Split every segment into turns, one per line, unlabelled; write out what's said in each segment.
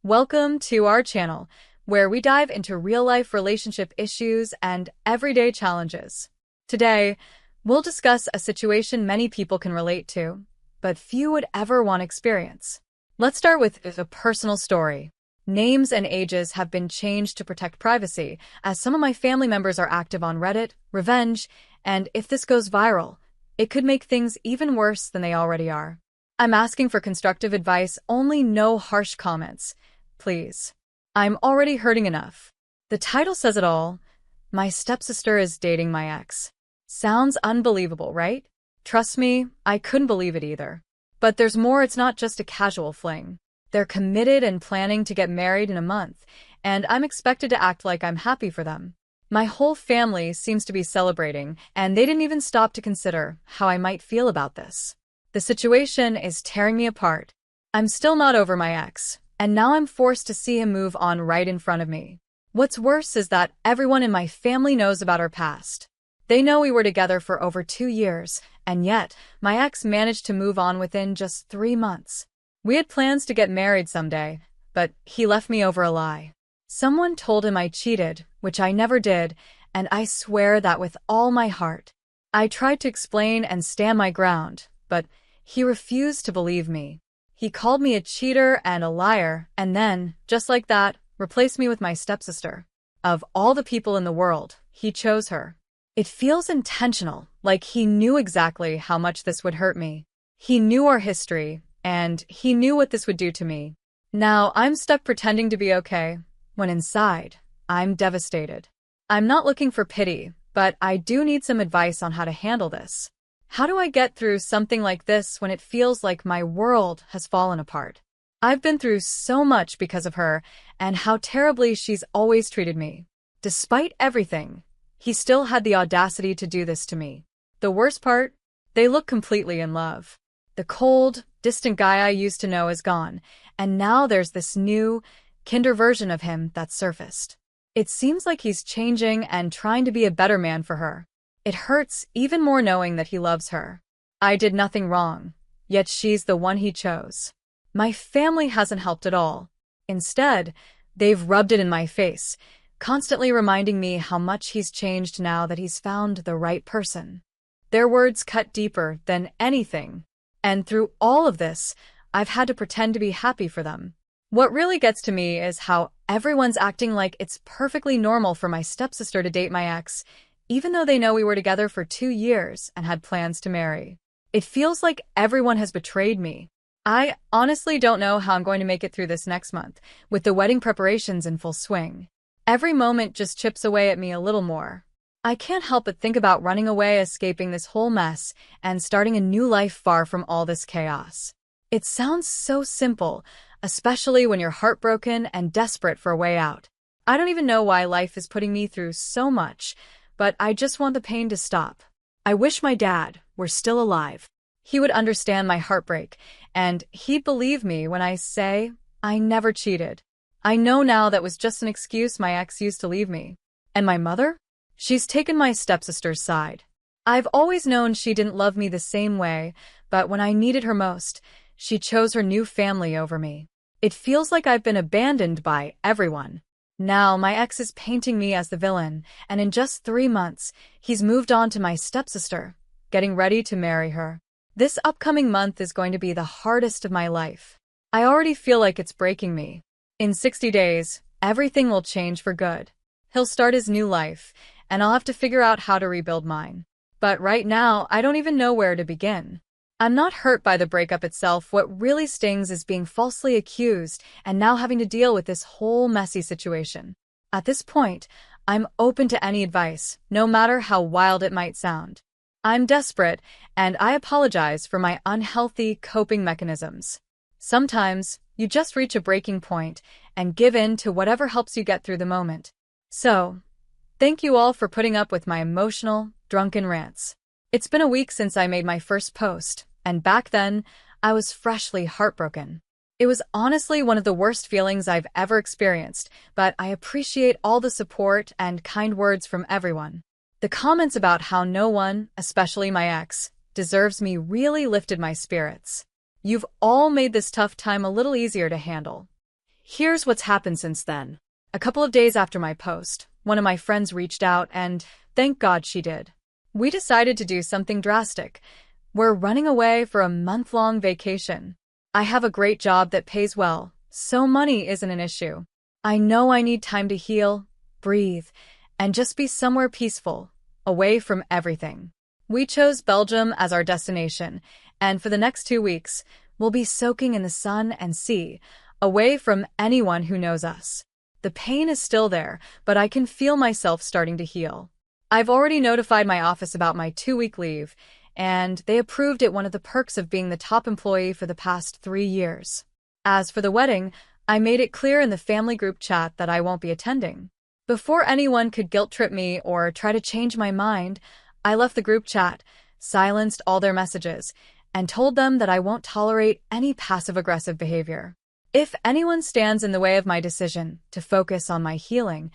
Welcome to our channel, where we dive into real-life relationship issues and everyday challenges. Today, we'll discuss a situation many people can relate to, but few would ever want to experience. Let's start with a personal story. Names and ages have been changed to protect privacy, as some of my family members are active on Reddit, Revenge, and if this goes viral, it could make things even worse than they already are. I'm asking for constructive advice, only no harsh comments. Please. I'm already hurting enough. The title says it all. My stepsister is dating my ex. Sounds unbelievable, right? Trust me, I couldn't believe it either. But there's more. It's not just a casual fling. They're committed and planning to get married in a month, and I'm expected to act like I'm happy for them. My whole family seems to be celebrating, and they didn't even stop to consider how I might feel about this. The situation is tearing me apart. I'm still not over my ex, and now I'm forced to see him move on right in front of me. What's worse is that everyone in my family knows about our past. They know we were together for over 2 years, and yet my ex managed to move on within just 3 months. We had plans to get married someday, but he left me over a lie. Someone told him I cheated, which I never did, and I swear that with all my heart. I tried to explain and stand my ground, but he refused to believe me. He called me a cheater and a liar, and then, just like that, replaced me with my stepsister. Of all the people in the world, he chose her. It feels intentional, like he knew exactly how much this would hurt me. He knew our history, and he knew what this would do to me. Now I'm stuck pretending to be okay, when inside, I'm devastated. I'm not looking for pity, but I do need some advice on how to handle this. How do I get through something like this when it feels like my world has fallen apart? I've been through so much because of her, and how terribly she's always treated me. Despite everything, he still had the audacity to do this to me. The worst part? They look completely in love. The cold, distant guy I used to know is gone, and now there's this new, kinder version of him that's surfaced. It seems like he's changing and trying to be a better man for her. It hurts even more knowing that he loves her. I did nothing wrong, yet she's the one he chose. My family hasn't helped at all. Instead, they've rubbed it in my face, constantly reminding me how much he's changed now that he's found the right person. Their words cut deeper than anything, and through all of this, I've had to pretend to be happy for them. What really gets to me is how everyone's acting like it's perfectly normal for my stepsister to date my ex, even though they know we were together for 2 years and had plans to marry. It feels like everyone has betrayed me. I honestly don't know how I'm going to make it through this next month, with the wedding preparations in full swing. Every moment just chips away at me a little more. I can't help but think about running away, escaping this whole mess, and starting a new life far from all this chaos. It sounds so simple, especially when you're heartbroken and desperate for a way out. I don't even know why life is putting me through so much, but I just want the pain to stop. I wish my dad were still alive. He would understand my heartbreak, and he'd believe me when I say I never cheated. I know now that was just an excuse my ex used to leave me. And my mother? She's taken my stepsister's side. I've always known she didn't love me the same way, but when I needed her most, she chose her new family over me. It feels like I've been abandoned by everyone. Now my ex is painting me as the villain, and in just 3 months, he's moved on to my stepsister, getting ready to marry her. This upcoming month is going to be the hardest of my life. I already feel like it's breaking me. In 60 days, everything will change for good. He'll start his new life, and I'll have to figure out how to rebuild mine. But right now, I don't even know where to begin. I'm not hurt by the breakup itself. What really stings is being falsely accused and now having to deal with this whole messy situation. At this point, I'm open to any advice, no matter how wild it might sound. I'm desperate, and I apologize for my unhealthy coping mechanisms. Sometimes, you just reach a breaking point and give in to whatever helps you get through the moment. So, thank you all for putting up with my emotional, drunken rants. It's been a week since I made my first post, and back then, I was freshly heartbroken. It was honestly one of the worst feelings I've ever experienced, but I appreciate all the support and kind words from everyone. The comments about how no one, especially my ex, deserves me really lifted my spirits. You've all made this tough time a little easier to handle. Here's what's happened since then. A couple of days after my post, one of my friends reached out, and thank God she did. We decided to do something drastic. We're running away for a month-long vacation. I have a great job that pays well, so money isn't an issue. I know I need time to heal, breathe, and just be somewhere peaceful, away from everything. We chose Belgium as our destination, and for the next 2 weeks, we'll be soaking in the sun and sea, away from anyone who knows us. The pain is still there, but I can feel myself starting to heal. I've already notified my office about my 2-week leave, and they approved it, one of the perks of being the top employee for the past 3 years. As for the wedding, I made it clear in the family group chat that I won't be attending. Before anyone could guilt-trip me or try to change my mind, I left the group chat, silenced all their messages, and told them that I won't tolerate any passive-aggressive behavior. If anyone stands in the way of my decision to focus on my healing,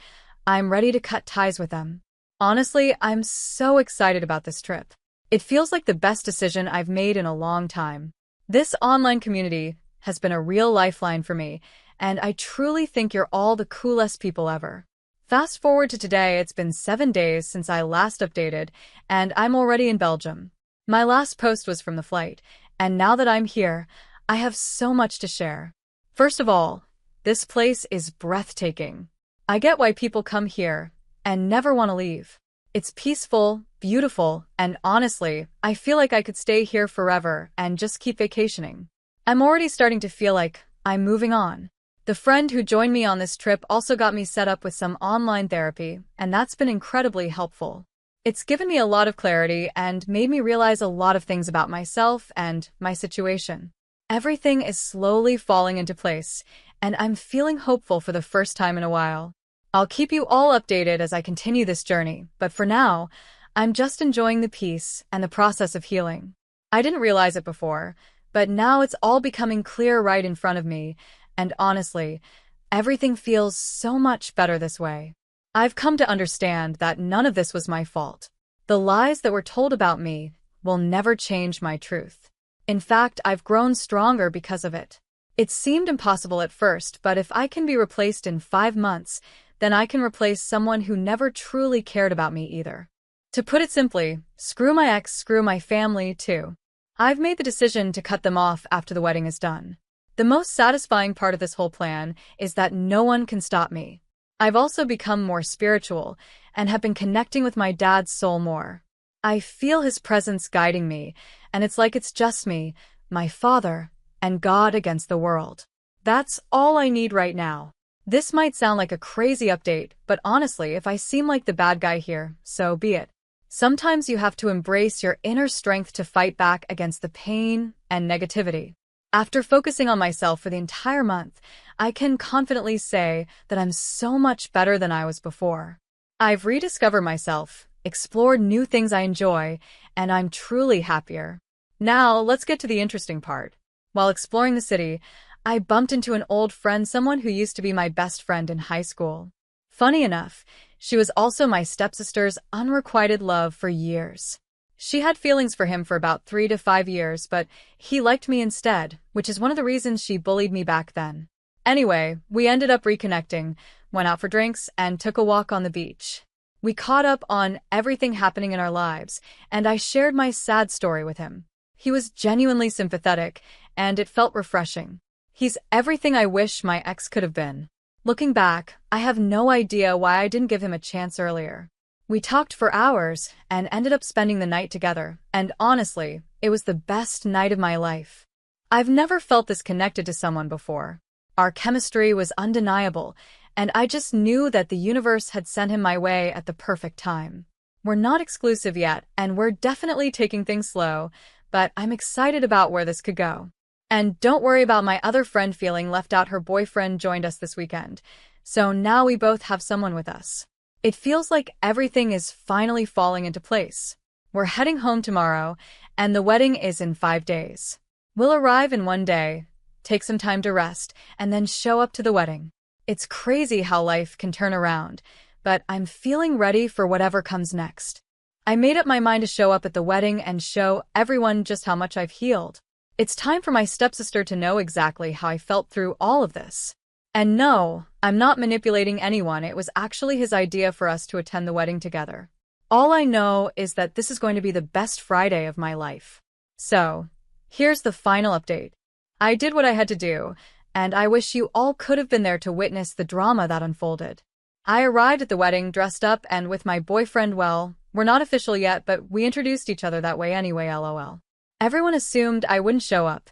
I'm ready to cut ties with them. Honestly, I'm so excited about this trip. It feels like the best decision I've made in a long time. This online community has been a real lifeline for me, and I truly think you're all the coolest people ever. Fast forward to today, it's been 7 days since I last updated, and I'm already in Belgium. My last post was from the flight, and now that I'm here, I have so much to share. First of all, this place is breathtaking. I get why people come here and never want to leave. It's peaceful, beautiful, and honestly, I feel like I could stay here forever and just keep vacationing. I'm already starting to feel like I'm moving on. The friend who joined me on this trip also got me set up with some online therapy, and that's been incredibly helpful. It's given me a lot of clarity and made me realize a lot of things about myself and my situation. Everything is slowly falling into place, and I'm feeling hopeful for the first time in a while. I'll keep you all updated as I continue this journey, but for now, I'm just enjoying the peace and the process of healing. I didn't realize it before, but now it's all becoming clear right in front of me, and honestly, everything feels so much better this way. I've come to understand that none of this was my fault. The lies that were told about me will never change my truth. In fact, I've grown stronger because of it. It seemed impossible at first, but if I can be replaced in 5 months, then I can replace someone who never truly cared about me either. To put it simply, screw my ex, screw my family too. I've made the decision to cut them off after the wedding is done. The most satisfying part of this whole plan is that no one can stop me. I've also become more spiritual and have been connecting with my dad's soul more. I feel his presence guiding me, and it's like it's just me, my father, and God against the world. That's all I need right now. This might sound like a crazy update, but honestly, if I seem like the bad guy here, so be it. Sometimes you have to embrace your inner strength to fight back against the pain and negativity. After focusing on myself for the entire month, I can confidently say that I'm so much better than I was before. I've rediscovered myself, explored new things I enjoy, and I'm truly happier. Now, let's get to the interesting part. While exploring the city, I bumped into an old friend, someone who used to be my best friend in high school. Funny enough, she was also my stepsister's unrequited love for years. She had feelings for him for about 3 to 5 years, but he liked me instead, which is one of the reasons she bullied me back then. Anyway, we ended up reconnecting, went out for drinks, and took a walk on the beach. We caught up on everything happening in our lives, and I shared my sad story with him. He was genuinely sympathetic, and it felt refreshing. He's everything I wish my ex could have been. Looking back, I have no idea why I didn't give him a chance earlier. We talked for hours and ended up spending the night together, and honestly, it was the best night of my life. I've never felt this connected to someone before. Our chemistry was undeniable, and I just knew that the universe had sent him my way at the perfect time. We're not exclusive yet, and we're definitely taking things slow, but I'm excited about where this could go. And don't worry about my other friend feeling left out. Her boyfriend joined us this weekend, so now we both have someone with us. It feels like everything is finally falling into place. We're heading home tomorrow, and the wedding is in 5 days. We'll arrive in 1 day, take some time to rest, and then show up to the wedding. It's crazy how life can turn around, but I'm feeling ready for whatever comes next. I made up my mind to show up at the wedding and show everyone just how much I've healed. It's time for my stepsister to know exactly how I felt through all of this. And no, I'm not manipulating anyone. It was actually his idea for us to attend the wedding together. All I know is that this is going to be the best Friday of my life. So, here's the final update. I did what I had to do, and I wish you all could have been there to witness the drama that unfolded. I arrived at the wedding dressed up and with my boyfriend. Well, we're not official yet, but we introduced each other that way anyway, lol. Everyone assumed I wouldn't show up,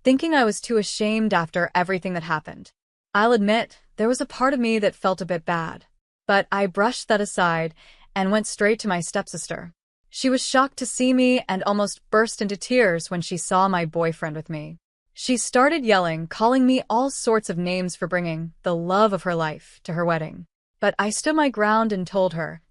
thinking I was too ashamed after everything that happened. I'll admit, there was a part of me that felt a bit bad, but I brushed that aside and went straight to my stepsister. She was shocked to see me and almost burst into tears when she saw my boyfriend with me. She started yelling, calling me all sorts of names for bringing the love of her life to her wedding. But I stood my ground and told her,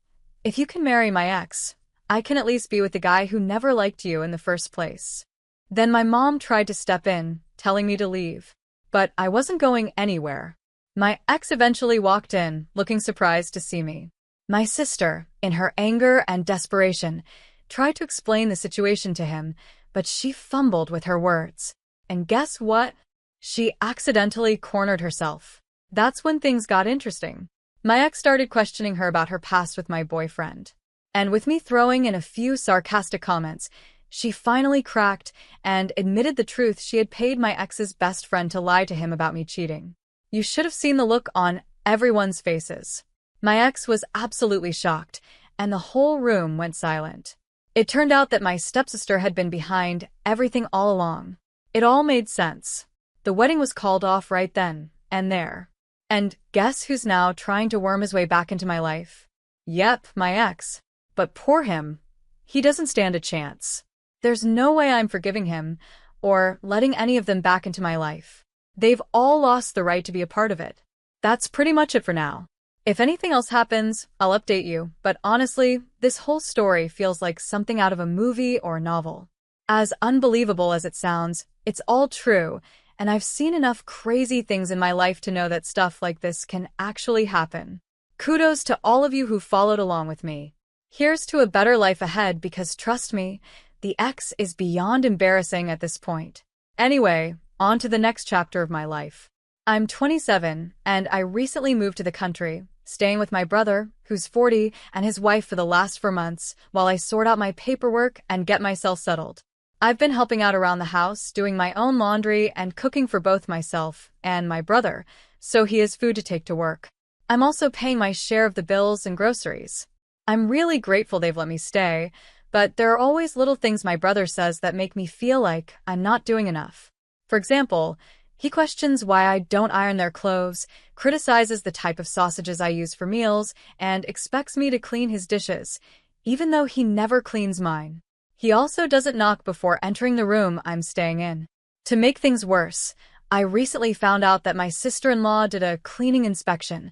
if you can marry my ex, I can at least be with the guy who never liked you in the first place. Then my mom tried to step in, telling me to leave. But I wasn't going anywhere. My ex eventually walked in, looking surprised to see me. My sister, in her anger and desperation, tried to explain the situation to him, but she fumbled with her words. And guess what? She accidentally cornered herself. That's when things got interesting. My ex started questioning her about her past with my boyfriend. And with me throwing in a few sarcastic comments, she finally cracked and admitted the truth. She had paid my ex's best friend to lie to him about me cheating. You should have seen the look on everyone's faces. My ex was absolutely shocked, and the whole room went silent. It turned out that my stepsister had been behind everything all along. It all made sense. The wedding was called off right then and there. And guess who's now trying to worm his way back into my life? Yep, my ex. But poor him. He doesn't stand a chance. There's no way I'm forgiving him or letting any of them back into my life. They've all lost the right to be a part of it. That's pretty much it for now. If anything else happens, I'll update you, but honestly, this whole story feels like something out of a movie or novel. As unbelievable as it sounds, it's all true, and I've seen enough crazy things in my life to know that stuff like this can actually happen. Kudos to all of you who followed along with me. Here's to a better life ahead because trust me, the ex is beyond embarrassing at this point. Anyway, on to the next chapter of my life. I'm 27, and I recently moved to the country, staying with my brother, who's 40, and his wife for the last 4 months, while I sort out my paperwork and get myself settled. I've been helping out around the house, doing my own laundry and cooking for both myself and my brother, so he has food to take to work. I'm also paying my share of the bills and groceries. I'm really grateful they've let me stay, but there are always little things my brother says that make me feel like I'm not doing enough. For example, he questions why I don't iron their clothes, criticizes the type of sausages I use for meals, and expects me to clean his dishes, even though he never cleans mine. He also doesn't knock before entering the room I'm staying in. To make things worse, I recently found out that my sister-in-law did a cleaning inspection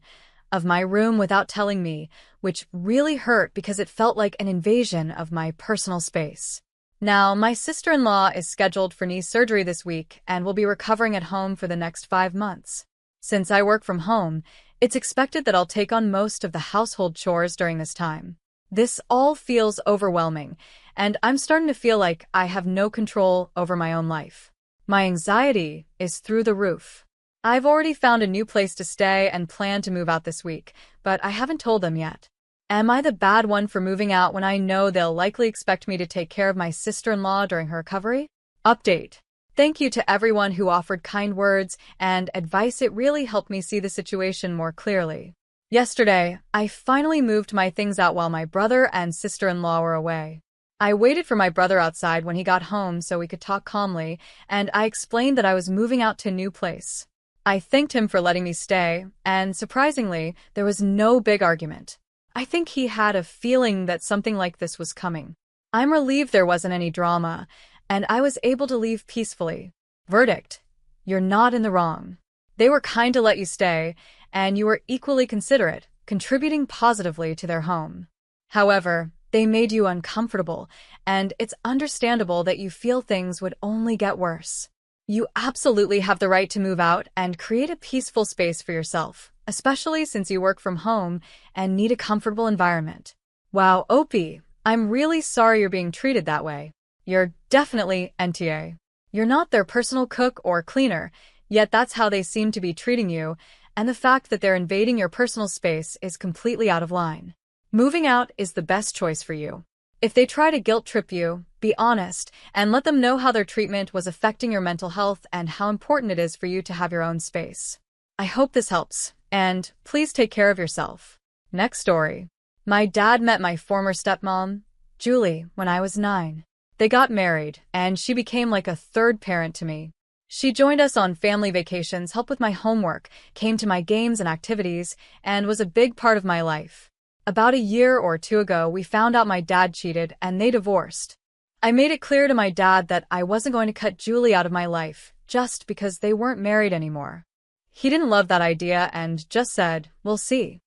of my room without telling me, which really hurt because it felt like an invasion of my personal space. Now, my sister-in-law is scheduled for knee surgery this week and will be recovering at home for the next 5 months. Since I work from home, it's expected that I'll take on most of the household chores during this time. This all feels overwhelming, and I'm starting to feel like I have no control over my own life. My anxiety is through the roof. I've already found a new place to stay and plan to move out this week, but I haven't told them yet. Am I the bad one for moving out when I know they'll likely expect me to take care of my sister-in-law during her recovery? Update. Thank you to everyone who offered kind words and advice. It really helped me see the situation more clearly. Yesterday, I finally moved my things out while my brother and sister-in-law were away. I waited for my brother outside when he got home so we could talk calmly, and I explained that I was moving out to a new place. I thanked him for letting me stay, and surprisingly, there was no big argument. I think he had a feeling that something like this was coming. I'm relieved there wasn't any drama, and I was able to leave peacefully. Verdict: you're not in the wrong. They were kind to let you stay, and you were equally considerate, contributing positively to their home. However, they made you uncomfortable, and it's understandable that you feel things would only get worse. You absolutely have the right to move out and create a peaceful space for yourself, especially since you work from home and need a comfortable environment. Wow, Opie, I'm really sorry you're being treated that way. You're definitely NTA. You're not their personal cook or cleaner, yet that's how they seem to be treating you, and the fact that they're invading your personal space is completely out of line. Moving out is the best choice for you. If they try to guilt trip you, be honest and let them know how their treatment was affecting your mental health and how important it is for you to have your own space. I hope this helps, and please take care of yourself. Next story. My dad met my former stepmom, Julie, when I was 9. They got married, and she became like a third parent to me. She joined us on family vacations, helped with my homework, came to my games and activities, and was a big part of my life. About a year or two ago, we found out my dad cheated, and they divorced. I made it clear to my dad that I wasn't going to cut Julie out of my life, just because they weren't married anymore. He didn't love that idea and just said, "We'll see."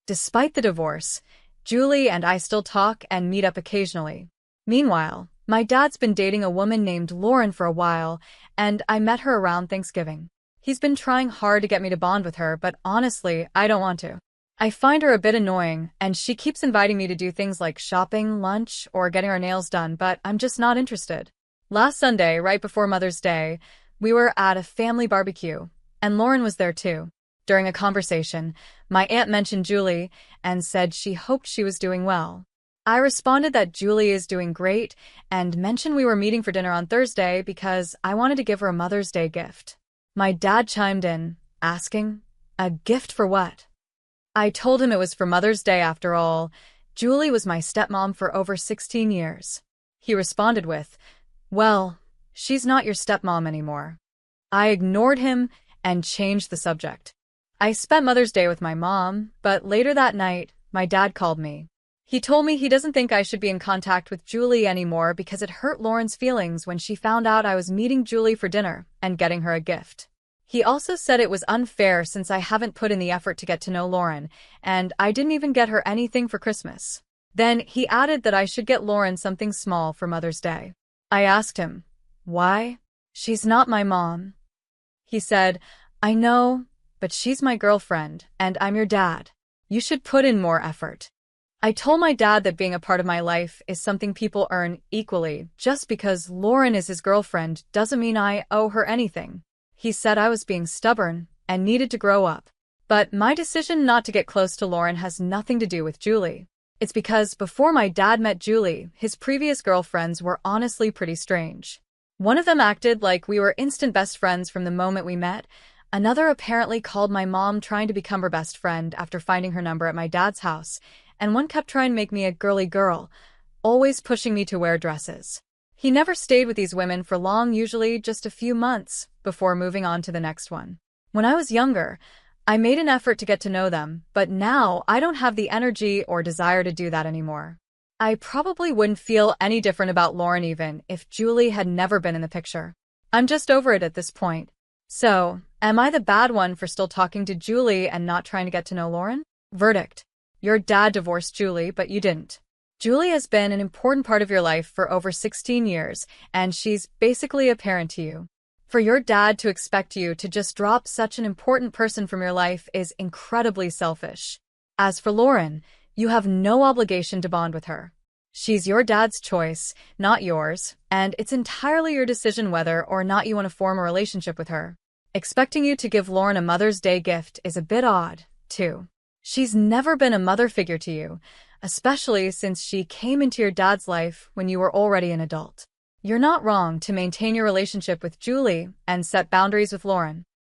Despite the divorce, Julie and I still talk and meet up occasionally. Meanwhile, my dad's been dating a woman named Lauren for a while, and I met her around Thanksgiving. He's been trying hard to get me to bond with her, but honestly, I don't want to. I find her a bit annoying, and she keeps inviting me to do things like shopping, lunch, or getting our nails done, but I'm just not interested. Last Sunday, right before Mother's Day, we were at a family barbecue, and Lauren was there too. During a conversation, my aunt mentioned Julie and said she hoped she was doing well. I responded that Julie is doing great and mentioned we were meeting for dinner on Thursday because I wanted to give her a Mother's Day gift. My dad chimed in, asking, "A gift for what?" I told him it was for Mother's Day after all. Julie was my stepmom for over 16 years. He responded with, "Well, she's not your stepmom anymore." I ignored him and changed the subject. I spent Mother's Day with my mom, but later that night, my dad called me. He told me he doesn't think I should be in contact with Julie anymore because it hurt Lauren's feelings when she found out I was meeting Julie for dinner and getting her a gift. He also said it was unfair since I haven't put in the effort to get to know Lauren, and I didn't even get her anything for Christmas. Then he added that I should get Lauren something small for Mother's Day. I asked him, "Why? She's not my mom." He said, "I know, but she's my girlfriend, and I'm your dad. You should put in more effort." I told my dad that being a part of my life is something people earn equally. Just because Lauren is his girlfriend doesn't mean I owe her anything. He said I was being stubborn and needed to grow up. But my decision not to get close to Lauren has nothing to do with Julie. It's because before my dad met Julie, his previous girlfriends were honestly pretty strange. One of them acted like we were instant best friends from the moment we met. Another apparently called my mom trying to become her best friend after finding her number at my dad's house, and one kept trying to make me a girly girl, always pushing me to wear dresses. He never stayed with these women for long, usually just a few months, before moving on to the next one. When I was younger, I made an effort to get to know them, but now I don't have the energy or desire to do that anymore. I probably wouldn't feel any different about Lauren even if Julie had never been in the picture. I'm just over it at this point. So, am I the bad one for still talking to Julie and not trying to get to know Lauren? Verdict. Your dad divorced Julie, but you didn't. Julie has been an important part of your life for over 16 years, and she's basically a parent to you. For your dad to expect you to just drop such an important person from your life is incredibly selfish. As for Lauren, you have no obligation to bond with her. She's your dad's choice, not yours, and it's entirely your decision whether or not you want to form a relationship with her. Expecting you to give Lauren a Mother's Day gift is a bit odd, too. She's never been a mother figure to you, especially since she came into your dad's life when you were already an adult. You're not wrong to maintain your relationship with Julie and set boundaries with Lauren.